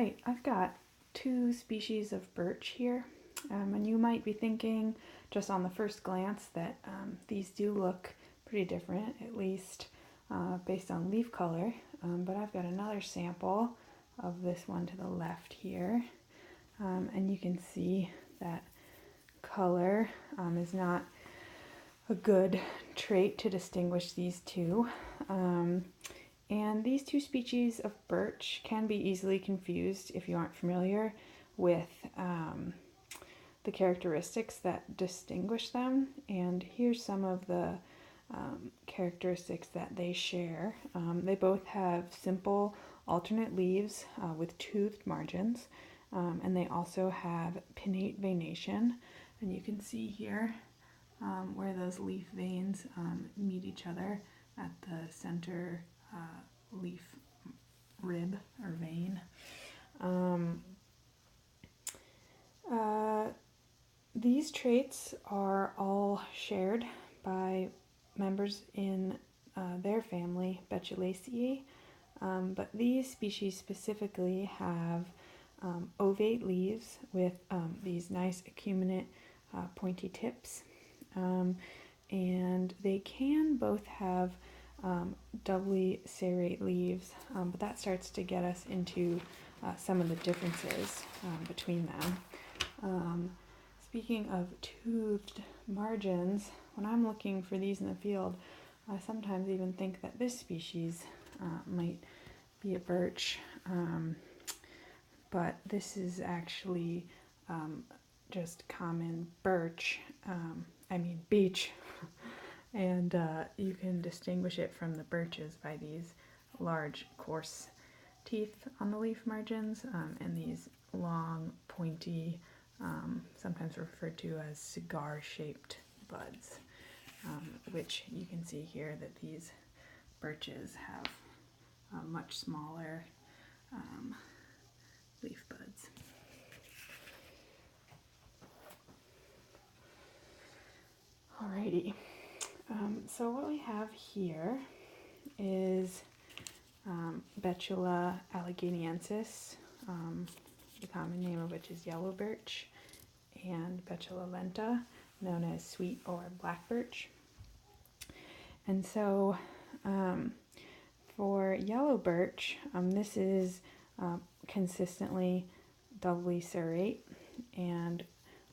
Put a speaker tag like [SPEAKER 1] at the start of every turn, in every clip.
[SPEAKER 1] right, I've got two species of birch here, and you might be thinking just on the first glance that these do look pretty different, at least based on leaf color, but I've got another sample of this one to the left here, and you can see that color is not a good trait to distinguish these two. And these two species of birch can be easily confused if you aren't familiar with the characteristics that distinguish them. And here's some of the characteristics that they share. They both have simple alternate leaves with toothed margins, and they also have pinnate venation. And you can see here where those leaf veins meet each other at the center leaf rib or vein. These traits are all shared by members in their family, Betulaceae, but these species specifically have ovate leaves with these nice acuminate pointy tips, and they can both have doubly serrate leaves, but that starts to get us into some of the differences between them. Speaking of toothed margins, when I'm looking for these in the field, I sometimes even think that this species might be a birch, but this is actually just common birch, beech, and you can distinguish it from the birches by these large coarse teeth on the leaf margins and these long pointy, sometimes referred to as cigar-shaped buds, which you can see here that these birches have much smaller leaf buds. Alrighty, so what we have here is Betula alleghaniensis, the common name of which is yellow birch, and Betula lenta, known as sweet or black birch. And so for yellow birch, this is consistently doubly serrate, and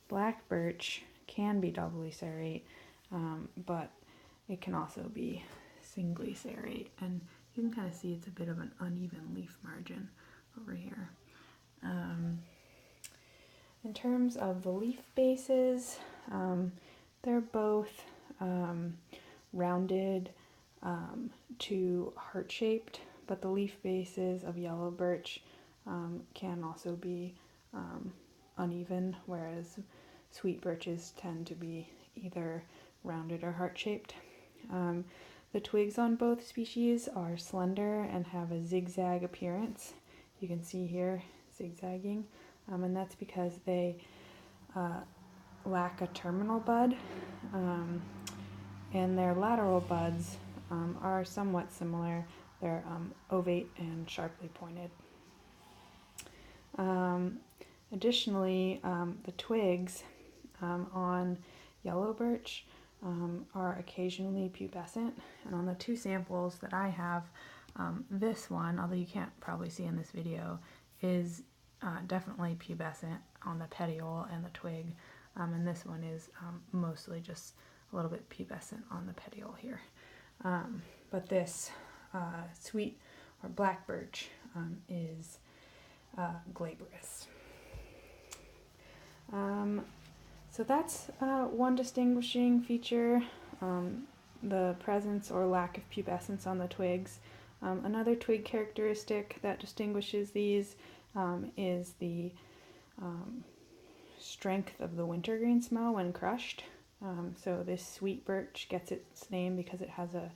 [SPEAKER 1] black birch can be doubly serrate, but it can also be singly serrate, and you can kind of see it's a bit of an uneven leaf margin over here. In terms of the leaf bases, they're both rounded to heart-shaped, but the leaf bases of yellow birch can also be uneven, whereas sweet birches tend to be either rounded or heart-shaped. The twigs on both species are slender and have a zigzag appearance. You can see here zigzagging, and that's because they lack a terminal bud, and their lateral buds are somewhat similar. They're ovate and sharply pointed. Additionally, the twigs on yellow birch are occasionally pubescent, and on the two samples that I have, this one, although you can't probably see in this video, is definitely pubescent on the petiole and the twig, and this one is mostly just a little bit pubescent on the petiole here. But this sweet or black birch is glabrous. So that's one distinguishing feature, the presence or lack of pubescence on the twigs. Another twig characteristic that distinguishes these is the strength of the wintergreen smell when crushed. So this sweet birch gets its name because it has a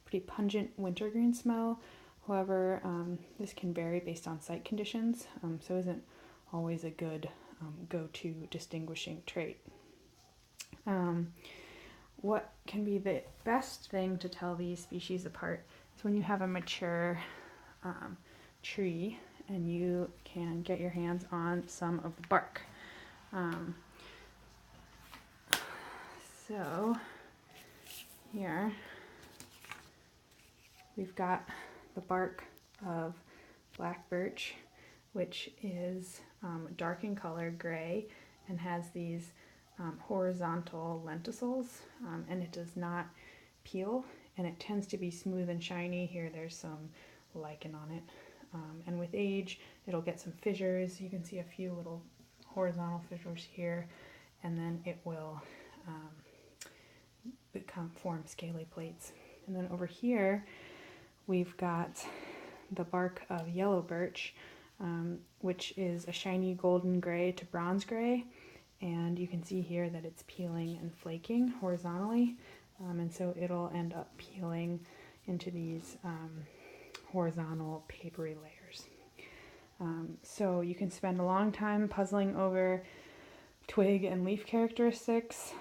[SPEAKER 1] pretty pungent wintergreen smell. However, this can vary based on site conditions, so isn't always a good go-to distinguishing trait. What can be the best thing to tell these species apart is when you have a mature tree and you can get your hands on some of the bark. So here we've got the bark of black birch, which is dark in color, gray, and has these horizontal lenticels, and it does not peel, and it tends to be smooth and shiny. Here there's some lichen on it, and with age it'll get some fissures. You can see a few little horizontal fissures here, and then it will form scaly plates. And then over here we've got the bark of yellow birch, which is a shiny golden gray to bronze gray, and you can see here that it's peeling and flaking horizontally, and so it'll end up peeling into these horizontal papery layers. So you can spend a long time puzzling over twig and leaf characteristics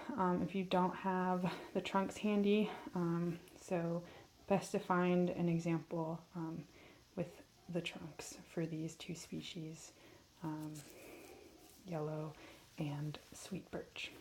[SPEAKER 1] if you don't have the trunks handy. So best to find an example with the trunks for these two species, yellow and sweet birch.